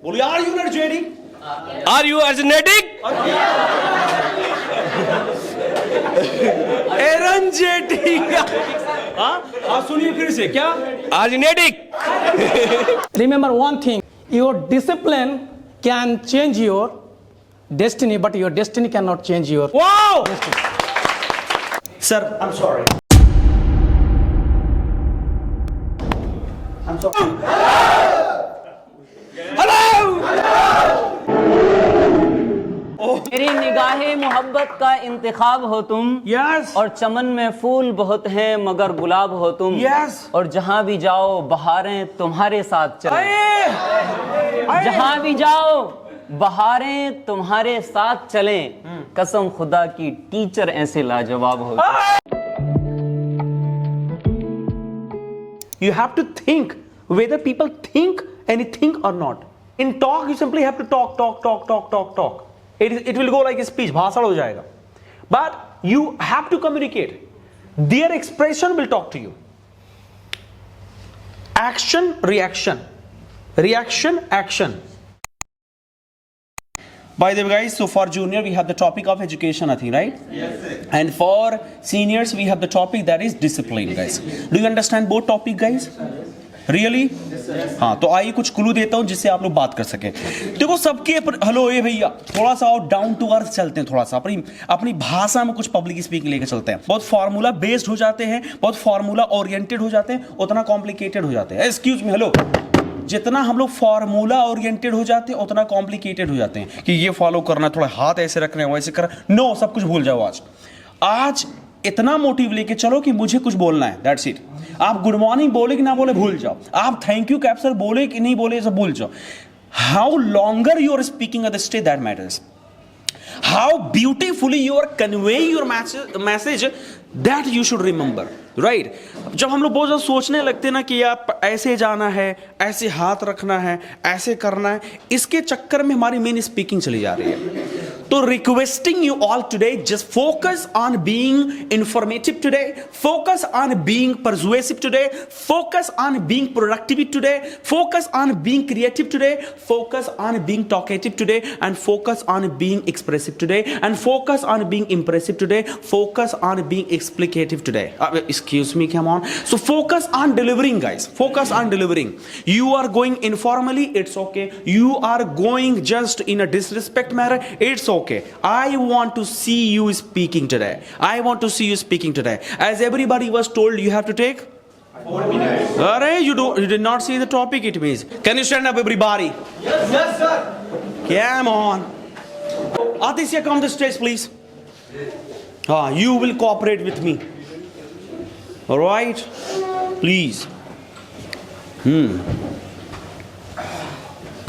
बोलिए, are you energetic? Are you energetic? Energetic. हाँ, सुनिए फिर से, क्या? Energetic. Remember one thing, your discipline can change your destiny, but your destiny cannot change your Wow! destiny. Sir, I'm sorry. I'm sorry. Hello! मेरी निगाहे मोहब्बत का इंतखाब हो तुम। Yes. और चमन में फूल बहुत हैं मगर गुलाब हो तुम। Yes. और जहां भी जाओ बहारें तुम्हारे साथ चलें। जहां भी जाओ बहारें तुम्हारे साथ चलें। कसम खुदा की टीचर ऐसे लाजवाब हो। You have to think whether people think anything or not. In talk, you simply have to talk. It will go like a speech. भाषण हो जाएगा. But you have to communicate. Their expression will talk to you. Action, reaction. Reaction, action. By the way, guys, so for junior we have the topic of education, I think, right? Yes, sir. And for seniors we have the topic that is discipline, guys. Do you understand both topic, guys? Really? हाँ, तो आइए कुछ clue देता हूँ जिससे आप लोग बात कर सके। देखो सबके हेलो ये भैया, थोड़ा सा और डाउन टू अर्थ चलते हैं, थोड़ा सा अपनी भाषा में कुछ पब्लिक स्पीकिंग लेके चलते हैं। बहुत फार्मूला बेस्ड हो जाते हैं, बहुत फार्मूला ओरिएंटेड हो जाते हैं, उतना कॉम्प्लिकेटेड हो जाते हैं। Excuse me, hello. जितना हम लोग फार्मूला ओरिएंटेड हो जाते हैं उतना कॉम्प्लिकेटेड हो जाते हैं कि ये फॉलो करना, थोड़ा हाथ ऐसे रखना है, वैसे करना। नो, सब कुछ भूल जाओ। आज इतना मोटिव लेके चलो कि मुझे कुछ बोलना है, दैट्स इट। आप गुड मॉर्निंग बोले कि ना बोले भूल जाओ। आप थैंक यू कैप्चर बोले कि नहीं बोले सब भूल जाओ। How longer you are speaking at the stage, that matters. How beautifully you are conveying your message, that you should remember, right? जब हम लोग बहुत ज़्यादा सोचने लगते हैं ना कि आप ऐसे जाना है, ऐसे हाथ रखना है, ऐसे करना है, इसके चक्कर में हमारी मेन स्पीकिंग चली जा रही है। तो requesting you all today, just focus on being informative today, focus on being persuasive today, focus on being productive today, focus on being creative today, focus on being talkative today, and focus on being expressive today, and focus on being impressive today, focus on being explicative today. Excuse me, come on. So focus on delivering, guys. Focus on delivering. You are going informally, it's okay. You are going just in a disrespect manner, it's okay. I want to see you speaking today. I want to see you speaking today. As everybody was told, you have to take 4 minutes. Alright, you did not see the topic, it means. Can you stand up, everybody? Yes, sir. Come on. Aditya, come to the stage, please. You will cooperate with me. All right? Please.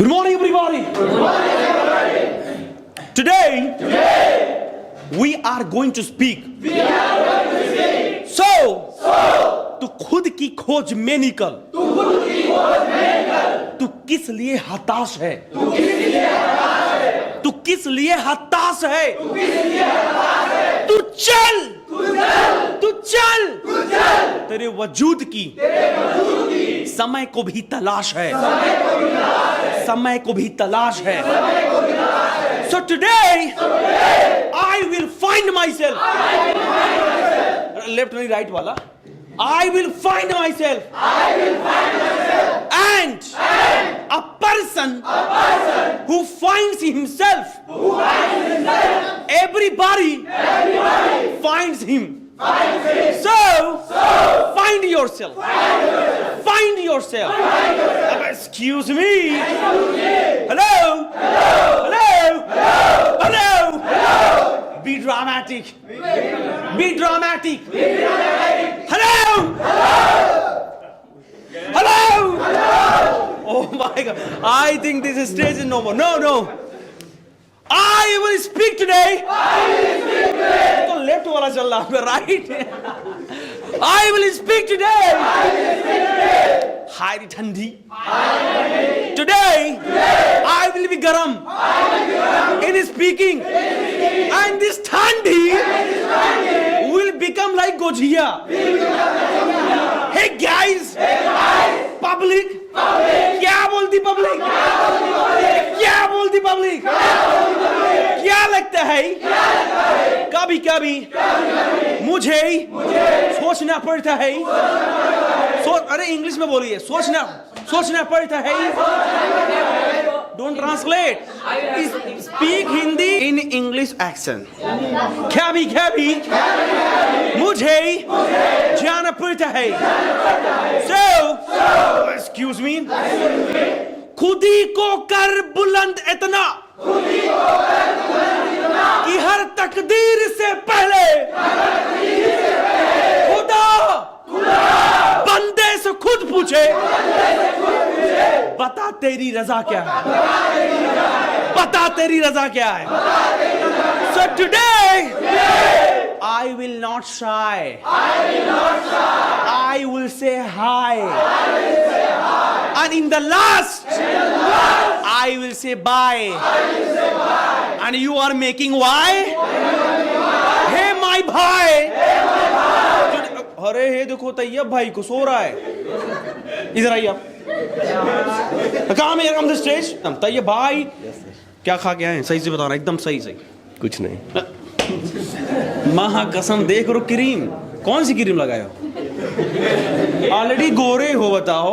Good morning, everybody. Good morning, everybody. Today, we are going to speak. We are going to speak. So, तू खुद की खोज में निकल। तू खुद की खोज में निकल। तू किस लिए हताश है? तू किस लिए हताश है? तू किस लिए हताश है? तू किस लिए हताश है? तू चल। तू चल। तू चल। तू चल। तेरे वजूद की समय को भी तलाश है। समय को भी तलाश है। So today, I will find myself. Left नहीं right वाला. I will find myself. I will find myself. And a person who finds himself. Everybody finds him. So find yourself. Find yourself. Excuse me. Hello. Hello. Be dramatic. Be dramatic. Hello. Oh my God. I think this stage is no more. No. I will speak today. तो left वाला चल रहा है, right? I will speak today. हाय ठंडी. Today I will be garam in speaking, and this thandi will become like gojia. Hey guys, public, क्या बोलती public? पड़ता है, कभी कभी मुझे सोचना पड़ता है। अरे इंग्लिश में बोलिए, सोचना पड़ता है। Don't translate, speak Hindi in English accent. कभी कभी मुझे जाना पड़ता है। So, excuse me, खुदी को कर बुलंद इतना कि हर तकदीर से पहले खुदा बंदे से खुद पूछे, बता तेरी रजा क्या है, बता तेरी रजा क्या है। So today I will not shy, I will say hi, and in the last I will say bye, and you are making why? Hey my bhai, अरे हे देखो तैयब भाई को सो रहा है, इधर आइए आप। काम है, कम द स्टेज। तैयब भाई क्या खा के आए हैं, सही से बताना, एकदम सही सही। कुछ नहीं। महा कसम देख रो, क्रीम कौन सी क्रीम लगाए हो? ऑलरेडी गोरे हो, बताओ।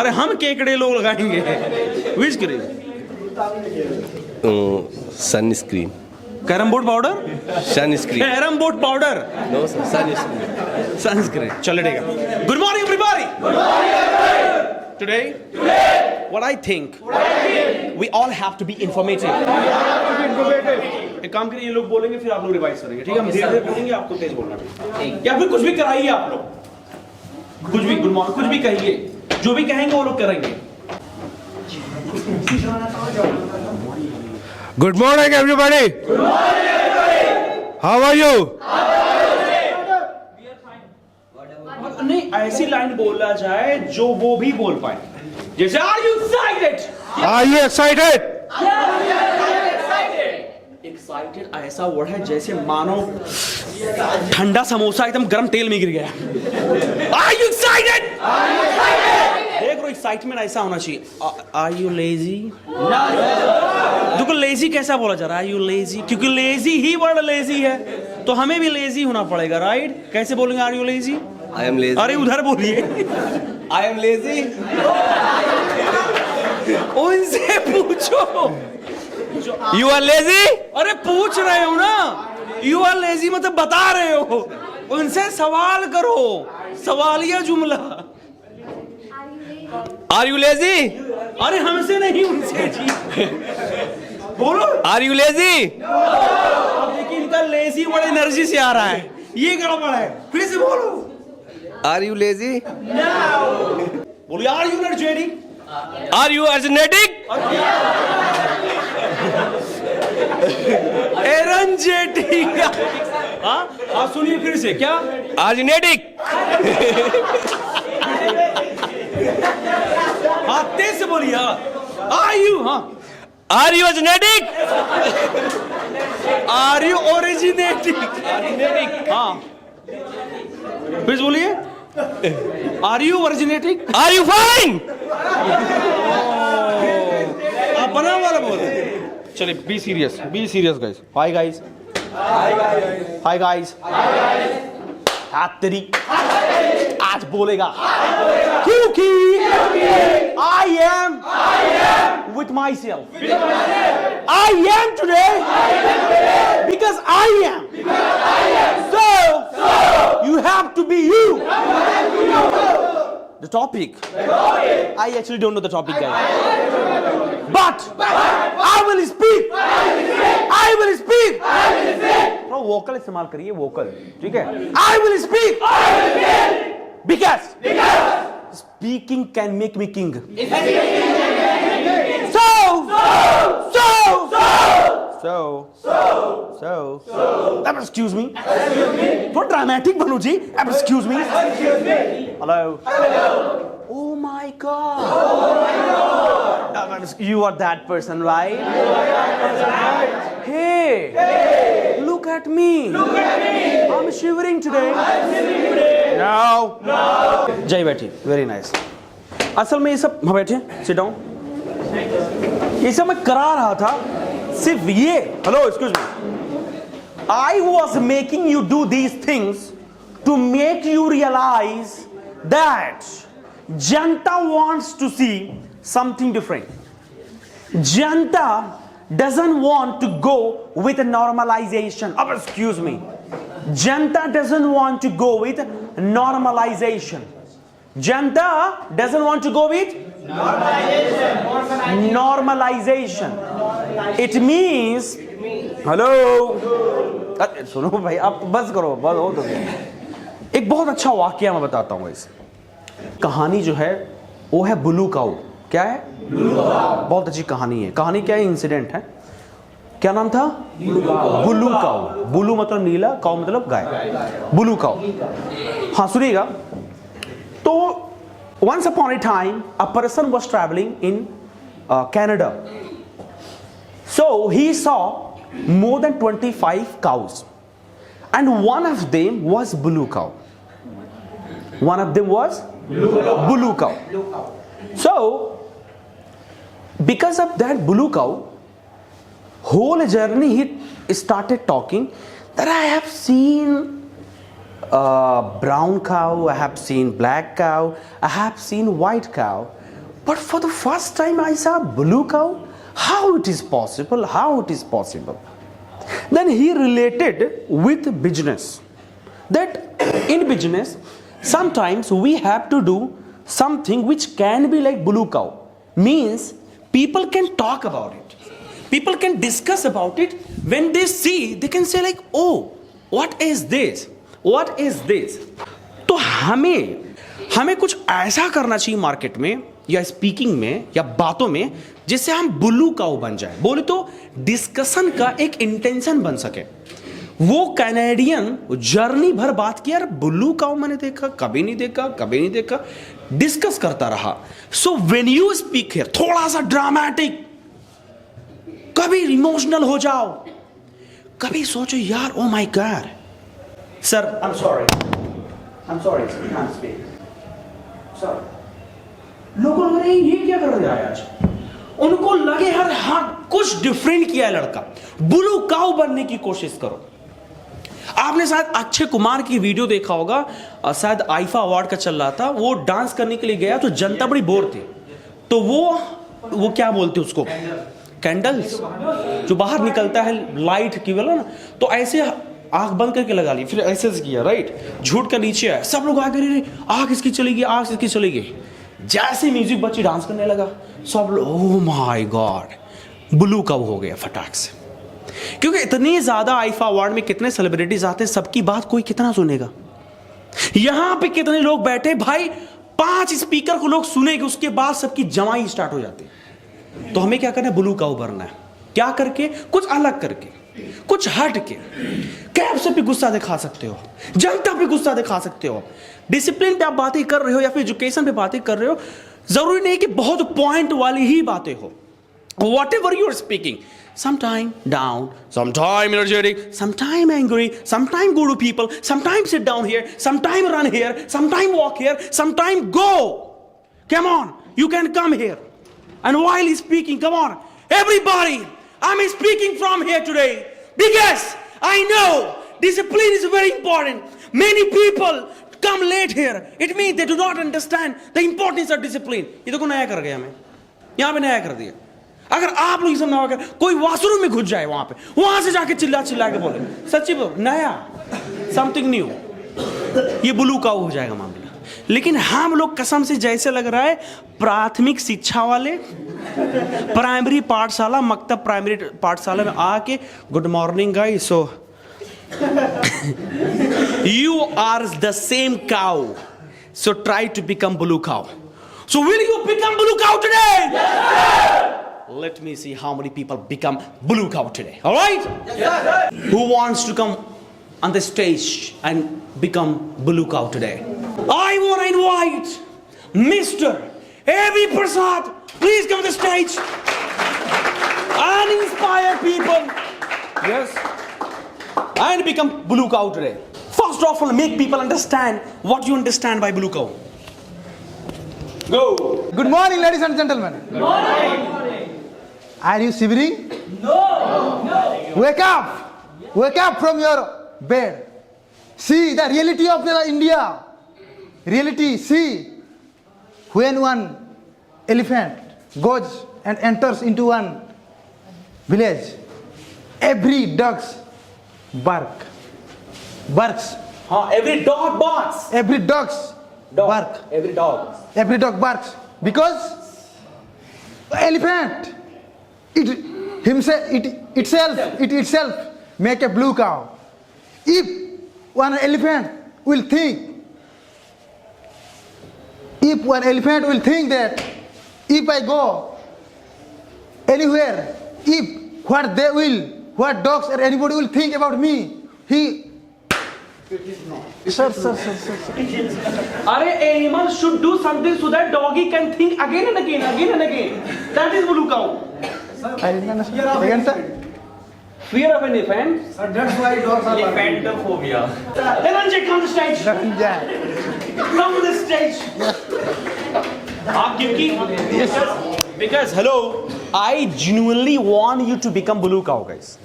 अरे हम केकड़े लोग लगाएंगे। Which cream? Sunscreen. Carrom board powder? Sunscreen. Carrom board powder, no sunscreen. Sunscreen चलेगा। Good morning everybody. Today, what I think, we all have to be informative. एक काम करिए, ये लोग बोलेंगे फिर आप लोग रिवाइज करेंगे, ठीक है? हम धीरे-धीरे बोलेंगे, आपको तेज बोलना है, या फिर कुछ भी कराइए आप लोग, कुछ भी गुड मॉर्निंग कुछ भी कहिए, जो भी कहेंगे वो लोग करेंगे। Good morning everybody. How are you? नहीं, ऐसी लाइन बोला जाए जो वो भी बोल पाए, जैसे are you excited? Are you excited? Excited ऐसा वर्ड है जैसे मानो ठंडा समोसा एकदम गर्म तेल में गिर गया। Are you excited? देख रो, एक्साइटमेंट ऐसा होना चाहिए। Are you lazy? देखो लेजी कैसा बोला जा रहा है, आर यू लेजी, क्योंकि लेजी ही वर्ड लेजी है, तो हमें भी लेजी होना पड़ेगा, राइट? कैसे बोलेंगे are you lazy? I am lazy. अरे उधर बोलिए, आई एम लेजी। उनसे पूछो। You are lazy? अरे पूछ रहे हो ना, यू आर लेजी मतलब बता रहे हो, उनसे सवाल करो, सवालिया जुमला। Are you lazy? अरे हमसे नहीं, उनसे जी। बोलो, आर यू लेजी? अब देखिए इनका लेजी बड़ा एनर्जी से आ रहा है, ये गड़बड़ है। फिर से बोलो, आर यू लेजी? बोलिए, are you energetic? Are you energetic? Energetic. हाँ, आप सुनिए फिर से, क्या? एनर्जेटिक। हाँ, तेज से बोलिए। Are you? हाँ, are you energetic? Are you originating? हाँ, फिर से बोलिए, are you originating? Are you fine? अपना वाला बोलो। चलिए, be serious guys. Hi guys, hi guys. हाथ तेरी आज बोलेगा, क्योंकि I am with myself. I am today because I am. So you have to be you. The topic. I actually don't know the topic, guys. But I will speak. I will speak. थोड़ा vocal इस्तेमाल करिए, vocal, ठीक है? I will speak. Because speaking can make me king. So, excuse me. थोड़ा dramatic बनो जी. Excuse me. Hello. Oh my God. You are that person, right? Hey, look at me. I'm shivering today. No. जय बैठी. Very nice. असल में ये सब, हाँ बैठे, sit down. ये सब मैं करा रहा था सिर्फ ये, hello excuse me, I was making you do these things to make you realize that Janta wants to see something different. Janta doesn't want to go with a normalization. Oh, excuse me. Janta doesn't want to go with normalization. Janta doesn't want to go with normalization. It means, hello, सुनो भाई, आप बस करो, बस हो तो गया। एक बहुत अच्छा वाकया मैं बताता हूँ। इस कहानी जो है वो है ब्लू काऊ। क्या है? बहुत अच्छी कहानी है। कहानी क्या है? इंसिडेंट है। क्या नाम था? ब्लू काऊ। ब्लू मतलब नीला, काऊ मतलब गाय। ब्लू काऊ। हाँ सुनिएगा। तो once upon a time a person was traveling in Canada. So he saw more than 25 cows, and one of them was blue cow. One of them was blue cow. So because of that blue cow, whole journey he started talking that I have seen brown cow, I have seen black cow, I have seen white cow, but for the first time I saw blue cow. How it is possible? How it is possible? Then he related with business, that in business sometimes we have to do something which can be like blue cow. Means people can talk about it, people can discuss about it. When they see, they can say like, oh, what is this, what is this? तो हमें कुछ ऐसा करना चाहिए market में या speaking में या बातों में जिससे हम ब्लू काऊ बन जाए। बोले तो डिस्कशन का एक इंटेंशन बन सके। वो कैनेडियन जर्नी भर बात किया, यार ब्लू काऊ मैंने देखा, कभी नहीं देखा, कभी नहीं देखा, डिस्कस करता रहा। So when you speak here, थोड़ा सा ड्रामेटिक, कभी इमोशनल हो जाओ, कभी सोचो यार oh my God sir, I am sorry, can't speak. Sir, लोगों को लगे ये क्या कर रहा है आज, उनको लगे यार हाँ कुछ डिफरेंट किया है लड़का, ब्लू काऊ बनने की कोशिश करो। आपने शायद अक्षय कुमार की वीडियो देखा होगा, शायद आईफा अवार्ड का चल रहा था, वो डांस करने के लिए गया तो जनता बड़ी बोर थी, तो वो क्या बोलते उसको, कैंडल्स जो बाहर निकलता है लाइट की वाला ना, तो ऐसे आंख बंद करके लगा ली, फिर ऐसे किया, राइट, झूठ का नीचे है, सब लोग आगे रहे, आंख इसकी चली गई, आंख इसकी चली गई, जैसे म्यूजिक बच्ची डांस करने लगा, सब लोग ओह माय गॉड, ब्लू कब हो गया फटाक से। क्योंकि इतनी ज्यादा आईफा अवार्ड में कितने सेलिब्रिटीज आते हैं, सबकी बात कोई कितना सुनेगा। यहां पे कितने लोग बैठे भाई, 5 स्पीकर को लोग सुनेंगे, उसके बाद सबकी जमाई स्टार्ट हो जाती है। तो हमें क्या करना है, ब्लू काऊ बनना है। क्या करके, कुछ अलग करके, कुछ हट के, कैब से भी गुस्सा दिखा सकते हो, जनता पे गुस्सा दिखा सकते हो, डिसिप्लिन पे आप बातें कर रहे हो या फिर एजुकेशन पे बातें कर रहे हो, जरूरी नहीं कि बहुत पॉइंट वाली ही बातें हो। Whatever you are speaking, sometime down, sometime energetic, sometime angry, sometime go to people, sometime sit down here, sometime run here, sometime walk here, sometime go. Come on, you can come here. And while he's speaking, come on, everybody, I'm speaking from here today because I know discipline is very important. Many people come late here. It means they do not understand the importance of discipline. ये तो को नया कर गया, मैं यहाँ पे नया कर दिया। अगर आप लोग ये सब नया कर, कोई वॉशरूम में घुस जाए वहां पे, वहां से जाके चिल्ला के बोले, सच्ची बोल, नया, समथिंग न्यू, ये ब्लू काऊ हो जाएगा मामला। लेकिन हम लोग कसम से जैसे लग रहा है प्राथमिक शिक्षा वाले प्राइमरी पाठशाला, मकतब प्राइमरी पाठशाला में आके, good morning guys, so you are the same cow, so try to become blue cow. So will you become blue cow today? Yes, let me see how many people become blue cow today. All right? Yes, sir. Who wants to come on the stage and become blue cow today? I want to invite Mr. A.B. Prasad. Please come to the stage and inspire people. Yes. And become blue cow today. First of all, make people understand what you understand by blue cow. Go. Good morning, ladies and gentlemen. Good morning. Are you shivering? No. Wake up. Wake up from your bed. See the reality of the India. Reality, see. When one elephant goes and enters into one village, every dog's barks. Every dog barks. Every dog's bark. Every dog. Every dog barks because elephant itself make a blue cow. If one elephant will think that if I go anywhere, what dogs or anybody will think about me, Sir. Are animals should do something so that doggy can think again and again. That is blue cow. I didn't understand. Again, sir? Fear of an elephant. That's why dogs are Elephantophobia. Dhananjay, come to the stage. Come to the stage. Because hello, I genuinely want you to become blue cow, guys.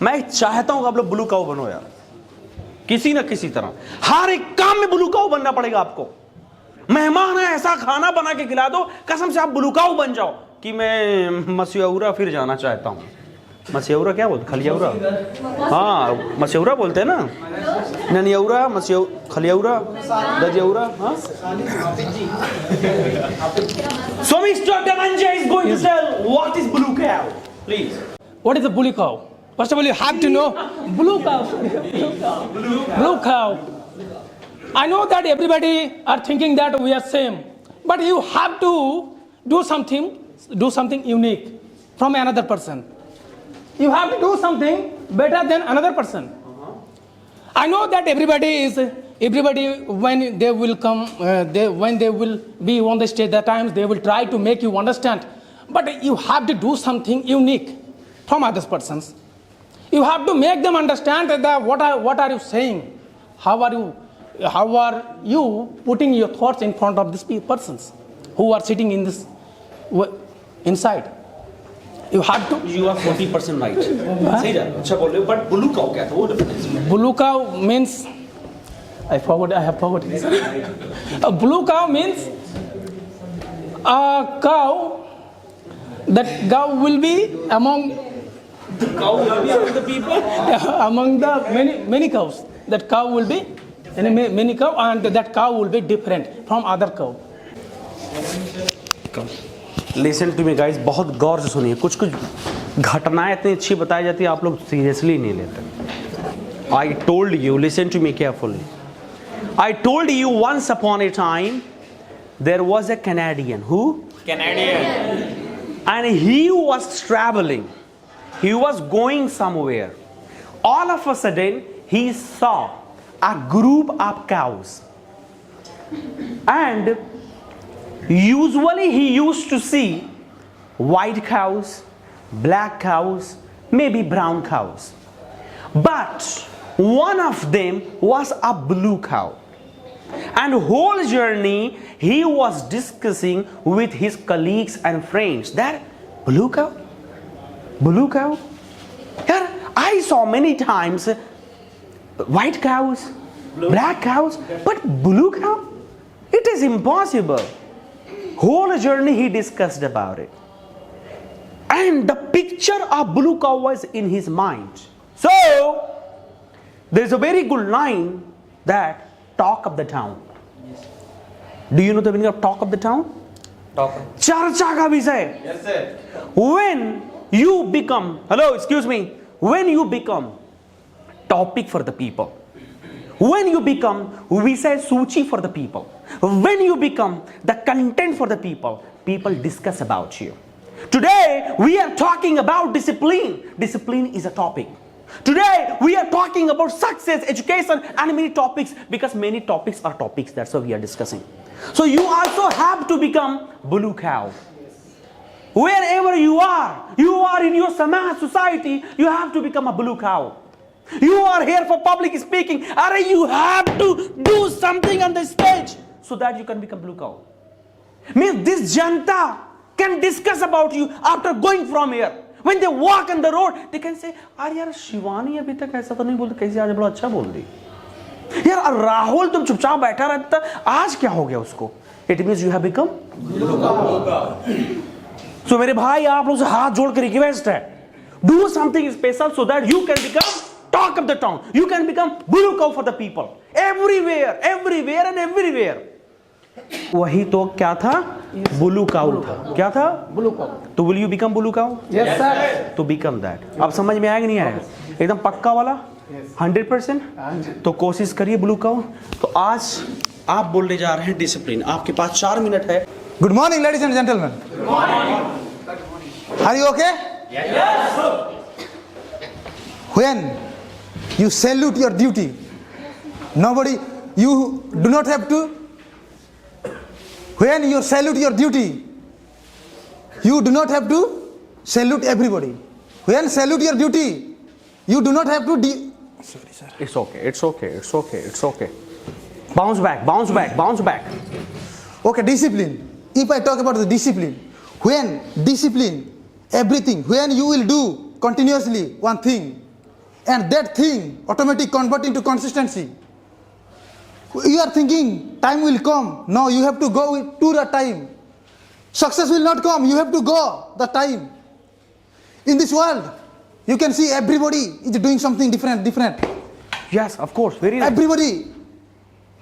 मैं चाहता हूं कि आप लोग blue cow बनो यार, किसी ना किसी तरह हर एक काम में ब्लू काउ बनना पड़ेगा आपको। मेहमान है, ऐसा खाना बना के खिला दो कसम से आप ब्लू काउ बन जाओ कि मैं मस्यौरा फिर जाना चाहता हूं। मस्यौरा क्या बोलते, खलियौरा? हाँ मस्यौरा बोलते हैं ना, ननियौरा, खलियौरा, दजयौरा। हाँ So Mr. Dhananjay is going to tell what is blue cow, please. What is a blue cow? First of all, you have to know blue cow. Blue cow. I know that everybody are thinking that we are same, but you have to do something unique from another person. You have to do something better than another person. I know that everybody when they will come, when they will be on the stage, at times they will try to make you understand, but you have to do something unique from other persons. You have to make them understand that what are you saying? How are you putting your thoughts in front of these persons who are sitting in this inside? You have to. You are 40% right. सही है, अच्छा बोल रहे हो, but blue cow क्या था, वो difference है। Blue cow means, I have forgotten. A blue cow means a cow. That cow will be among The cow will be among the people. among the many cows. That cow will be many cow, and that cow will be different from other cow. Listen to me guys, बहुत गौर से सुनिए। कुछ घटनाएं इतनी अच्छी बताई जाती है, आप लोग सीरियसली नहीं लेते। I told you, listen to me carefully. I told you once upon a time there was a Canadian. Who? Canadian. And he was traveling. He was going somewhere. All of a sudden, he saw a group of cows. And usually he used to see white cows, black cows, maybe brown cows. But one of them was a blue cow. And whole journey he was discussing with his colleagues and friends that blue cow? Blue cow? Yeah, I saw many times white cows, black cows, but blue cow? It is impossible. Whole journey he discussed about it. And the picture of blue cow was in his mind. So, there is a very good line that talk of the town. Do you know the meaning of talk of the town? Charcha ka vishay. Yes, sir. When you become, when you become topic for the people, when you become vishay suchi for the people, when you become the content for the people, people discuss about you. Today we are talking about discipline. Discipline is a topic. Today we are talking about success, education, and many topics, because many topics are topics. That's why we are discussing. So you also have to become blue cow. Wherever you are in your Samaj society, you have to become a blue cow. You are here for public speaking. You have to do something on the stage so that you can become blue cow. Means this janta can discuss about you after going from here. When they walk on the road, they can say, "अरे यार शिवानी अभी तक ऐसा तो नहीं बोलती, कैसे आज बड़ा अच्छा बोल दी। यार राहुल तुम चुपचाप बैठा रहता, आज क्या हो गया उसको?" It means you have become So मेरे भाई आप लोग से हाथ जोड़ के रिक्वेस्ट है, do something special so that you can become talk of the town. You can become blue cow for the people. Everywhere and everywhere. वही तो क्या था? Blue cow था। क्या था? Blue cow. तो will you become blue cow? Yes, sir. तो become that. अब समझ में आया कि नहीं आया? एकदम पक्का वाला? 100%? तो कोशिश करिए blue cow। तो आज आप बोलने जा रहे हैं डिसिप्लिन। आपके पास 4 मिनट है। Good morning, ladies and gentlemen. Good morning. Are you okay? Yes. When you salute your duty, you do not have to. When you salute your duty, you do not have to salute everybody. When salute your duty, you do not have to. Sorry, sir. It's okay. Bounce back. Okay, discipline. If I talk about the discipline, when discipline, everything, when you will do continuously one thing, and that thing automatically convert into consistency. You are thinking time will come. No, you have to go to the time. Success will not come. You have to go the time. In this world, you can see everybody is doing something different. Yes, of course. Very nice. Everybody.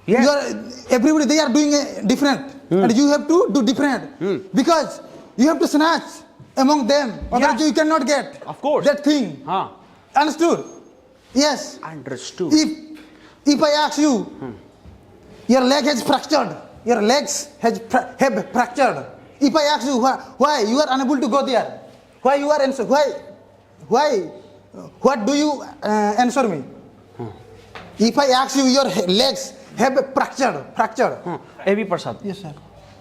Yes. Everybody, they are doing different. And you have to do different. Because you have to snatch among them. Otherwise you cannot get Of course. that thing. Huh. Understood? Yes. Understood. If I ask you, your leg has fractured. Your legs have fractured. If I ask you why you are unable to go there, why you are answer, why, what do you answer me? If I ask you, your legs have fractured. AB Prasad, Yes, sir.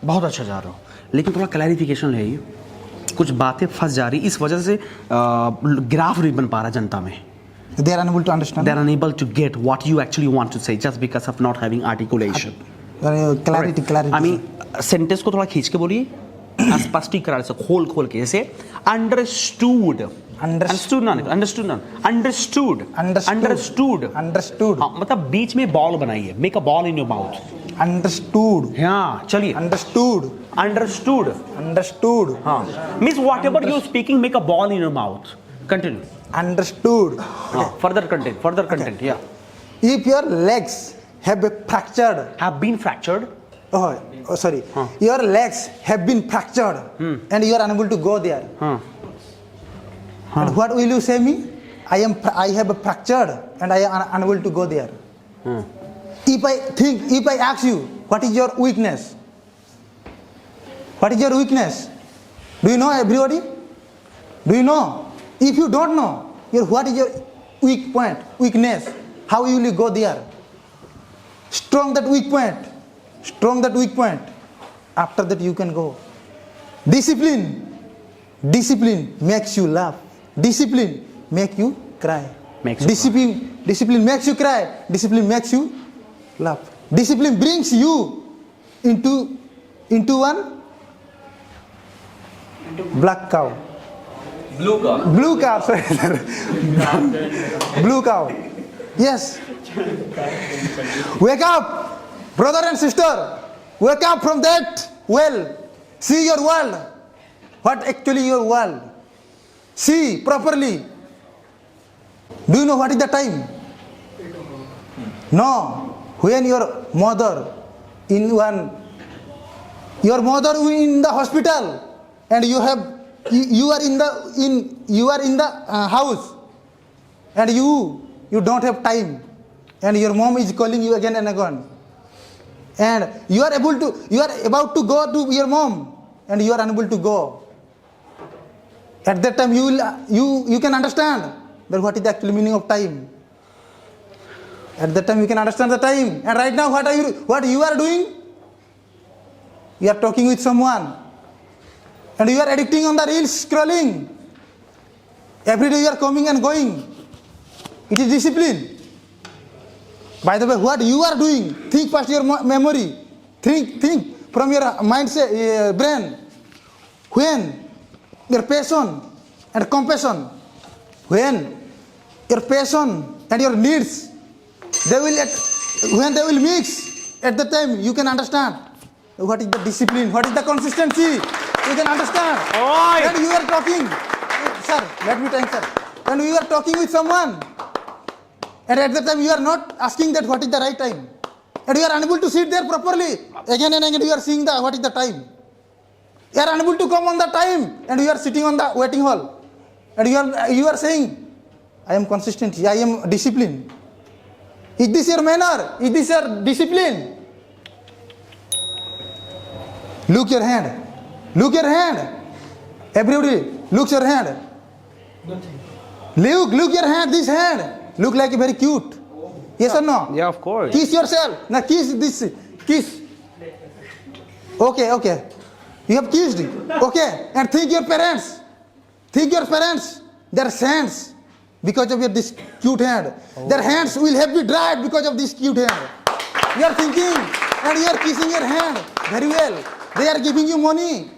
बहुत अच्छा जा रहे हो, लेकिन थोड़ा clarification ले आइए। कुछ बातें फंस जा रही, इस वजह से ग्राफ नहीं बन पा रहा जनता में। They are unable to understand. They are unable to get what you actually want to say just because of not having articulation. Clarity. I mean, sentence को थोड़ा खींच के बोलिए, स्पष्टीकरण से खोल के, जैसे understood. Understood. हाँ, मतलब बीच में बॉल बनाइए, make a ball in your mouth. Understood. हाँ, चलिए। Understood. हाँ, means whatever you speaking, make a ball in your mouth. Continue. Understood. हाँ, further content. Yeah. If your legs have fractured. Have been fractured. Oh, sorry. Your legs have been fractured and you are unable to go there. And what will you say me? I have fractured and I am unable to go there. If I ask you, what is your weakness? What is your weakness? Do you know everybody? Do you know? If you don't know, what is your weakness? How will you go there? Strong that weak point. After that you can go. Discipline makes you laugh. Discipline makes you cry. Discipline makes you cry. Discipline makes you laugh. Discipline brings you into one black cow. Blue cow. Sorry. Blue cow. Yes. Wake up, brother and sister. Wake up from that well. See your world. What actually your world? See properly. Do you know what is the time? No. When your mother in the hospital and you are in the house and you don't have time and your mom is calling you again and again and you are about to go to your mom and you are unable to go. At that time you can understand that what is the actual meaning of time. At that time you can understand the time. And right now what you are doing? You are talking with someone and you are addicting on the reels, scrolling. Every day you are coming and going. It is discipline. By the way, what you are doing, think past your memory. Think from your mindset, brain. When your passion and compassion. When your passion and your needs, when they will mix, at the time you can understand what is the discipline, what is the consistency. You can understand. When you are talking, sir, let me tell you, sir. When you are talking with someone, and at the time you are not asking that what is the right time, and you are unable to sit there properly, again and again you are seeing what is the time. You are unable to come on the time, and you are sitting on the waiting hall, and you are saying, I am consistent, I am disciplined. Is this your manner? Is this your discipline? Look your hand. Look your hand. Everybody, look your hand. Look your hand, this hand. Look like very cute. Yes or no? Yeah, of course. Kiss yourself. Now kiss this. Kiss. Okay. You have kissed. Okay. And think your parents. Think your parents. Their hands. Because of this cute hand. Their hands will have been dried because of this cute hand. You are thinking and you are kissing your hand very well. They are giving you money.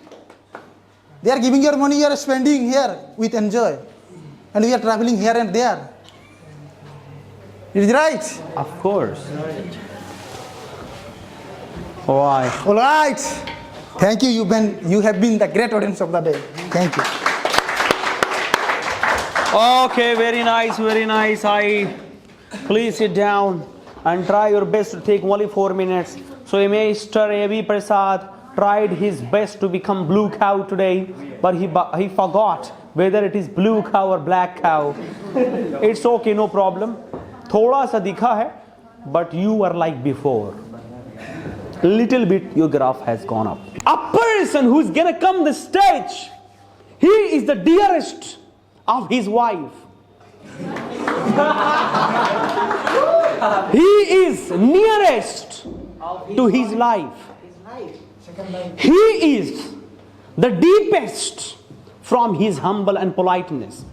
They are giving your money, you are spending here with enjoy. And we are traveling here and there. It is right. Of course. Why? All right. Thank you. You have been the great audience of the day. Thank you. Okay, very nice, very nice. Please sit down and try your best to take only 4 minutes. So Mr. A.B. Prasad tried his best to become blue cow today, but he forgot whether it is blue cow or black cow. It's okay, no problem. थोड़ा सा दिखा है, but you are like before. Little bit your graph has gone up. A person who's gonna come the stage, he is the dearest of his wife. He is nearest to his life. He is the deepest from his humble and politeness,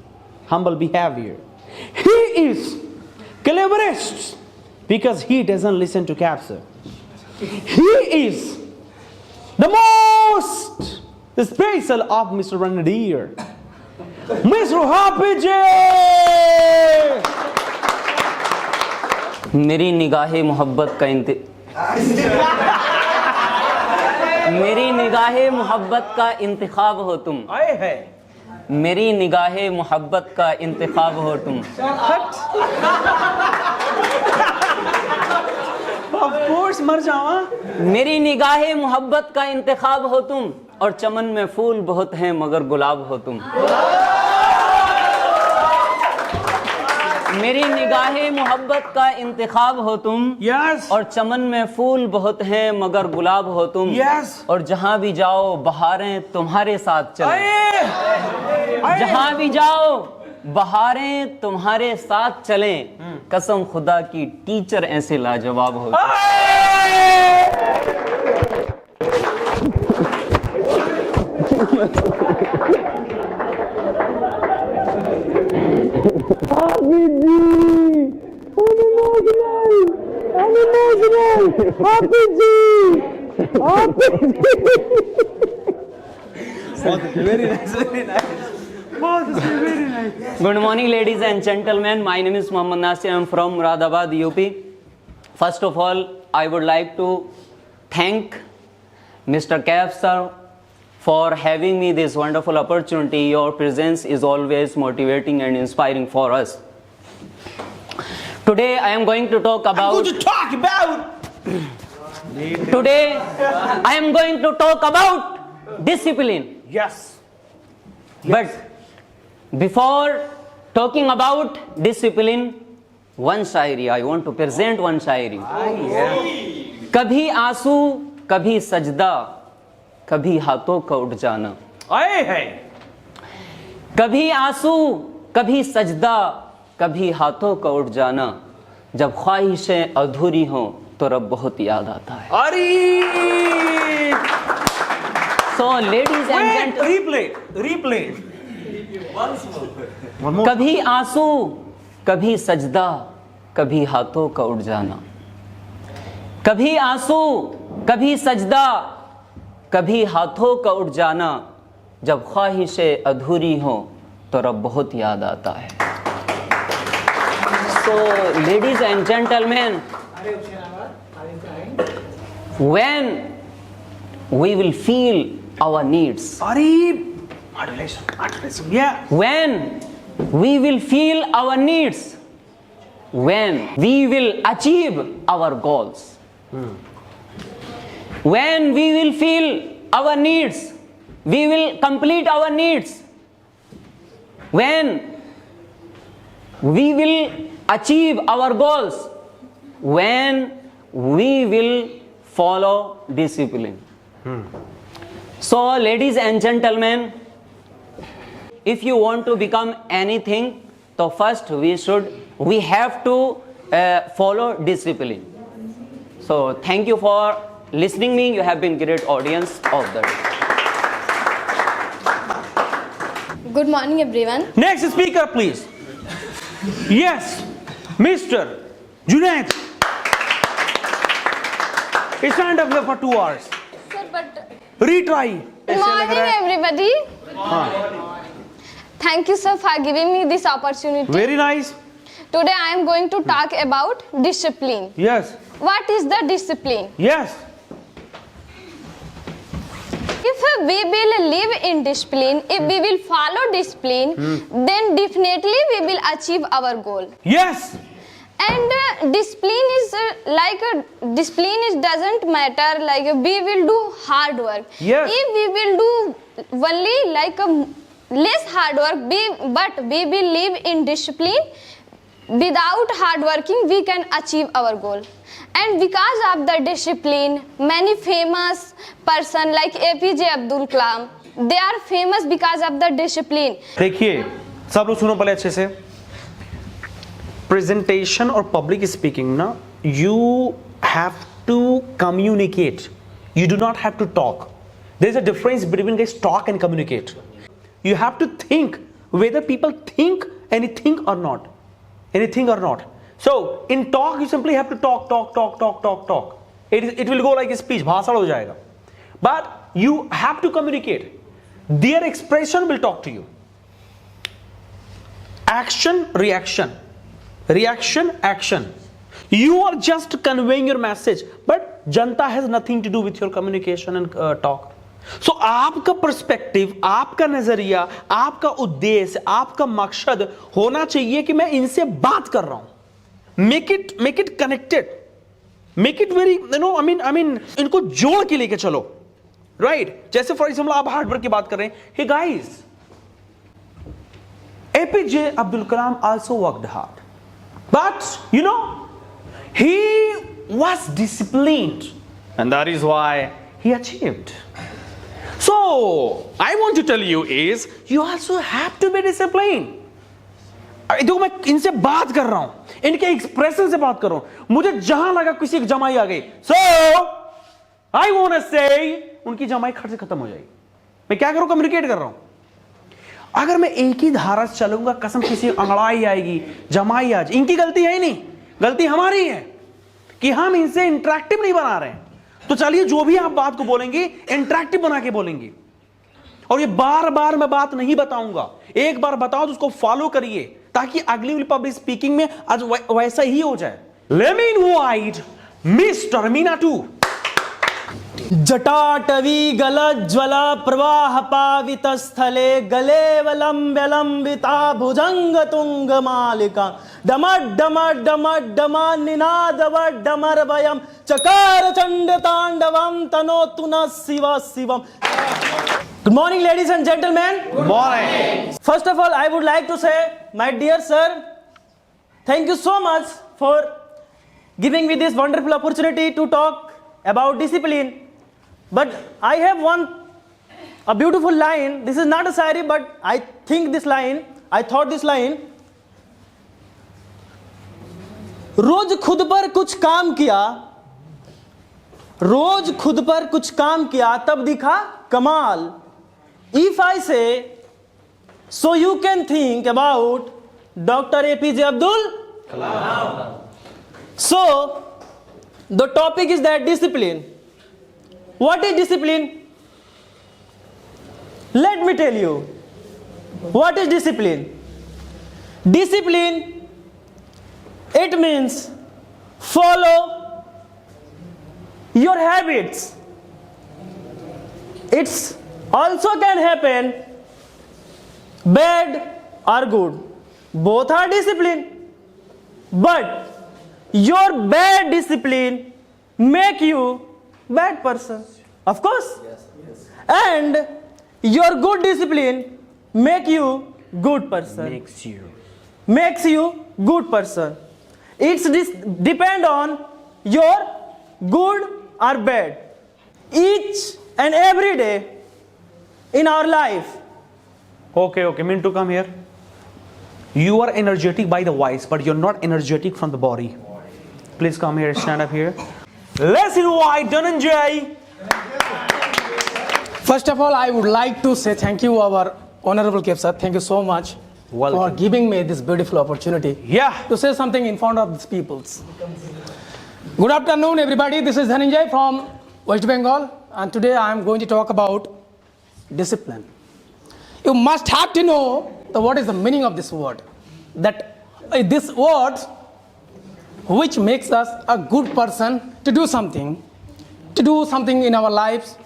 humble behavior. He is cleverest because he doesn't listen to capture. He is the most special of Mr. Ranadier. Mr. Happy. मेरी निगाहे मोहब्बत का इंतखाब हो तुम। मेरी निगाहे मोहब्बत का इंतखाब हो तुम। Of course, मर जावा। मेरी निगाहे मोहब्बत का इंतखाब हो तुम, और चमन में फूल बहुत हैं मगर गुलाब हो तुम। मेरी निगाहे मोहब्बत का इंतखाब हो तुम। Yes. और चमन में फूल बहुत हैं मगर गुलाब हो तुम। Yes. और जहां भी जाओ बहारें तुम्हारे साथ चलें। जहां भी जाओ बहारें तुम्हारे साथ चलें। कसम खुदा की टीचर ऐसे लाजवाब हो। Very nice, very nice. Very nice. Good morning, ladies and gentlemen. My name is Mohammad Nasir. I am from Muradabad, UP. First of all, I would like to thank Mr. Kaif sir for having me this wonderful opportunity. Your presence is always motivating and inspiring for us. Today, I am going to talk about. Today, I am going to talk about discipline. Yes. But before talking about discipline, one Shayari, I want to present one शायरी. कभी आंसू, कभी सजदा, कभी हाथों का उठ जाना. कभी आंसू, कभी सजदा, कभी हाथों का उठ जाना. जब ख्वाहिशें अधूरी हों तो रब बहुत याद आता है. So ladies and gentlemen, replay. कभी आंसू, कभी सजदा, कभी हाथों का उठ जाना. कभी आंसू, कभी सजदा, कभी हाथों का उठ जाना. जब ख्वाहिशें अधूरी हो तो तो रब बहुत याद आता है. So, ladies and gentlemen, when we will feel our needs, Yeah. when we will feel our needs, when we will achieve our goals, when we will feel our needs, we will complete our needs, when we will achieve our goals, when we will follow discipline. So, ladies and gentlemen, if you want to become anything, so first we have to follow discipline. So thank you for listening me. You have been great audience of the day. Good morning, everyone. Next speaker, please. Yes, Mr. Junaid. Stand up here for 2 hours. Sir, but Retry. good morning, everybody. Thank you, sir, for giving me this opportunity. Very nice. Today, I am going to talk about discipline. Yes. What is the discipline? Yes. If we will live in discipline, if we will follow discipline, then definitely we will achieve our goal. Yes. And discipline is discipline is doesn't matter, like we will do hard work. Yes. If we will do only like less hard work, but we will live in discipline, without hard working we can achieve our goal. And because of the discipline, many famous person like APJ Abdul Kalam, they are famous because of the discipline. देखिए सब लोग सुनो पहले अच्छे से. Presentation और public speaking ना, you have to communicate, you do not have to talk. There is a difference between this talk and communicate. You have to think whether people think anything or not. So in talk you simply have to talk. It will go like a speech, भाषण हो जाएगा. But you have to communicate. Their expression will talk to you. Action, reaction, action. You are just conveying your message, but Janata has nothing to do with your communication and talk. So आपका perspective, आपका नजरिया, आपका उद्देश्य, आपका मकसद होना चाहिए कि मैं इनसे बात कर रहा हूं. Make it connected. Make it very, I mean, इनको जोड़ के लेके चलो. Right? जैसे फॉर एग्जाम्पल आप हार्डवर्क की बात कर रहे हैं. Hey guys, APJ Abdul Kalam also worked hard. But, he was disciplined. And that is why he achieved. So, I want to tell you is, you also have to be disciplined. देखो मैं इनसे बात कर रहा हूं, इनके expression से बात कर रहा हूं. मुझे जहां लगा किसी की जमाई आ गई, so I want to say उनकी जमाई खट से खत्म हो जाएगी. मैं क्या करूं? कम्युनिकेट कर रहा हूं. अगर मैं एक ही धारा से चलूंगा, कसम किसी अंगड़ाई आएगी, जमाई आज, इनकी गलती है ही नहीं, गलती हमारी है कि हम इनसे इंटरेक्टिव नहीं बना रहे हैं. तो चलिए जो भी आप बात को बोलेंगे इंटरेक्टिव बना के बोलेंगे. और ये बार बार मैं बात नहीं बताऊंगा, एक बार बताओ तो उसको फॉलो करिए ताकि अगली पब्लिक स्पीकिंग में आज वैसा ही हो जाए. Let me invite mister Meenatu. जटाटवी गलज्ज्वला प्रवाह पावित स्थले गलेवलंबिता भुजंग तुंग मालिका डम निनादवडमर वयम चकार चंड तांडवम तनोतु न Shiv Shivam. Good morning, ladies and gentlemen. Good morning. First of all, I would like to say, my dear sir, thank you so much for giving me this wonderful opportunity to talk about discipline. But I have a beautiful line. This is not a shayari, but I thought this line. रोज खुद पर कुछ काम किया, तब दिखा कमाल. If I say, so you can think about Dr. APJ Abdul Kalam. So, the topic is that discipline. What is discipline? Let me tell you. What is discipline? Discipline, it means follow your habits. It's also can happen bad or good. Both are discipline. But your bad discipline make you bad person. Of course. And your good discipline make you good person. Makes you good person. It's depend on your good or bad. Each and every day in our life. Okay, Mintu, come here. You are energetic by the voice, but you're not energetic from the body. Please come here, stand up here. Let's invite Dhananjay. First of all, I would like to say thank you, our Honorable Cape sir. Thank you so much for giving me this beautiful opportunity to say something in front of these peoples. Good afternoon, everybody. This is Dhananjay from West Bengal, and today I am going to talk about discipline. You must have to know what is the meaning of this word. That this word, which makes us a good person to do something in our lives,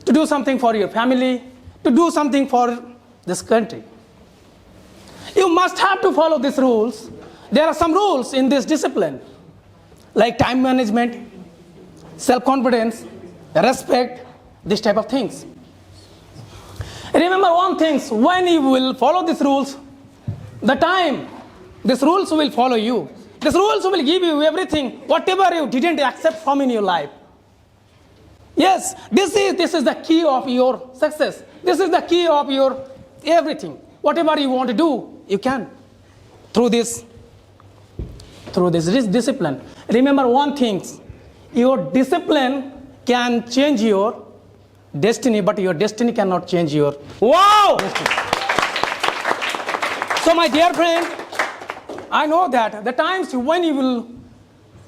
to do something for your family, to do something for this country. You must have to follow these rules. There are some rules in this discipline, like time management, self-confidence, respect, this type of things. Remember one thing, when you will follow these rules, these rules will follow you. These rules will give you everything, whatever you didn't accept from in your life. Yes, this is the key of your success. This is the key of your everything. Whatever you want to do, you can. Through this discipline. Remember one thing, your discipline can change your destiny, but your destiny cannot change your destiny. So my dear friend, I know that the times when you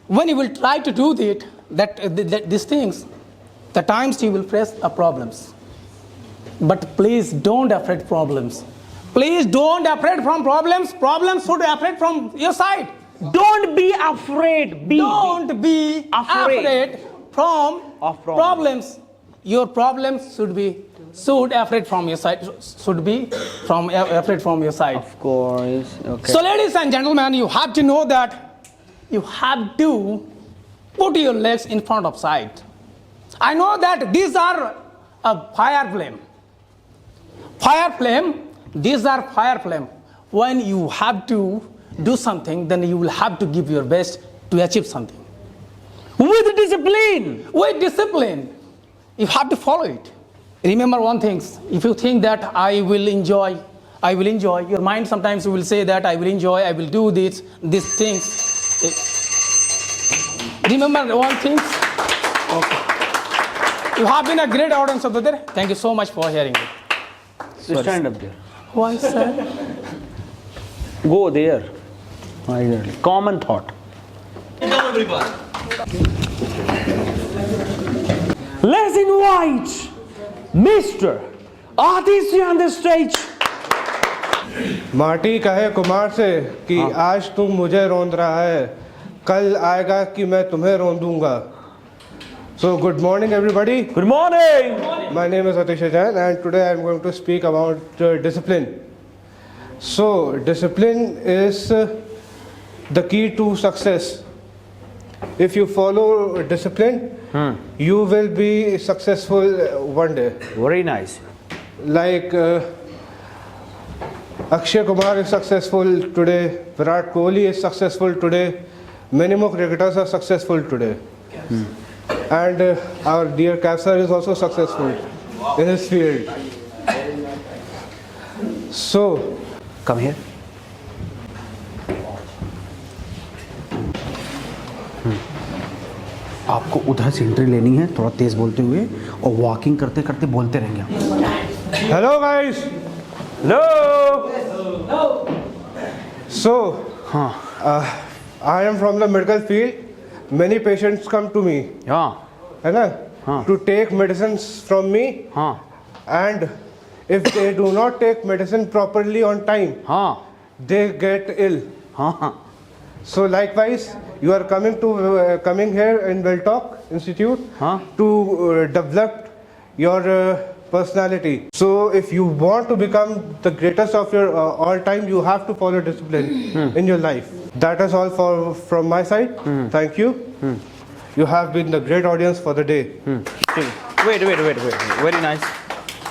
will try to do these things, the times you will face problems. But please don't afraid problems. Please don't afraid from problems. Problems should afraid from your side. Don't be afraid. Don't be afraid from problems. Your problems should afraid from your side. Should be afraid from your side. Of course. Okay. So, ladies and gentlemen, you have to know that you have to put your legs in front of sight. I know that these are a fire flame. These are fire flame. When you have to do something, then you will have to give your best to achieve something. With discipline. You have to follow it. Remember one thing, if you think that I will enjoy, your mind sometimes will say that I will enjoy, I will do these things. Remember one thing? Okay. You have been a great audience over there. Thank you so much for hearing me. Stand up there. Why, sir? Go there. Common thought. Let's invite Mr. Aditya on the stage. माटी कहे कुमार से कि आज तुम मुझे रोंद रहा है, कल आएगा कि मैं तुम्हें रोंदूंगा. So good morning everybody. Good morning. My name is Atish Jain and today I am going to speak about discipline. So discipline is the key to success. If you follow discipline, you will be successful one day. Very nice. Like Akshay Kumar is successful today, Virat Kohli is successful today, many more cricketers are successful today. And our dear Cape sir is also successful in his field. So, come here. आपको उधर से entry लेनी है, थोड़ा तेज बोलते हुए और walking करते करते बोलते रहेंगे. Hello guys. Hello. So, I am from the medical field. Many patients come to me. Yeah. है ना? To take medicines from me. And if they do not take medicine properly on time, हाँ they get ill. हाँ हाँ So likewise, you are coming here in Welltalk Institute Huh? to develop your personality. So if you want to become the greatest of your all time, you have to follow discipline in your life. That is all from my side. Thank you. You have been the great audience for the day. ठीक है, weight very nice.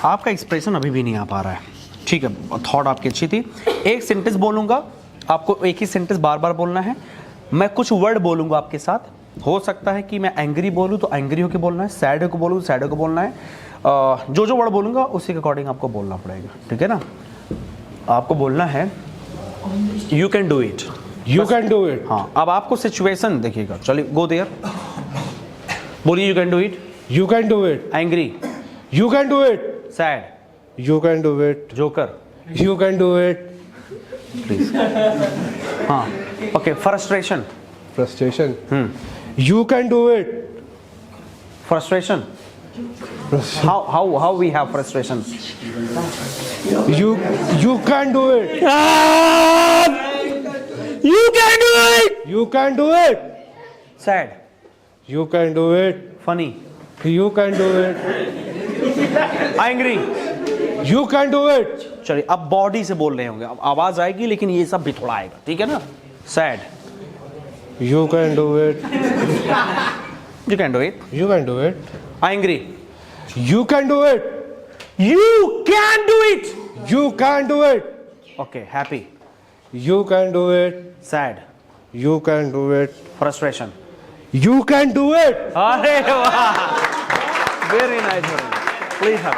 आपका expression अभी भी नहीं आ पा रहा है, ठीक है, थॉट आपकी अच्छी थी। एक सेंटेंस बोलूंगा, आपको एक ही सेंटेंस बार बार बोलना है। मैं कुछ वर्ड बोलूंगा आपके साथ, हो सकता है कि मैं एंग्री बोलूं तो एंग्री होकर बोलना है, सैड होकर बोलूं तो सैड होकर बोलना है। जो वर्ड बोलूंगा उसी के अकॉर्डिंग आपको बोलना पड़ेगा, ठीक है ना। आपको बोलना है you can do it, You can do it. हाँ। अब आपको सिचुएशन देखिएगा, चलिए गो देयर, बोलिए you can do it. You can do it. Angry, You can do it. Sad, You can do it. Joker, You can do it. Please. हाँ okay, frustration, Frustration. You can do it. frustration, how we have frustration? You can do it. You can do it. You can do it. Sad, You can do it. funny, You can do it. angry। You can do it. चलिए अब body से बोल रहे होंगे, अब आवाज आएगी लेकिन ये सब भी थोड़ा आएगा, ठीक है ना। Sad, You can do it. You can do it. You can do it. Angry, You can do it. You can do it. You can do it. Okay, happy, You can do it. Sad, You can do it. Frustration. You can do it. अरे वाह, very nice, please have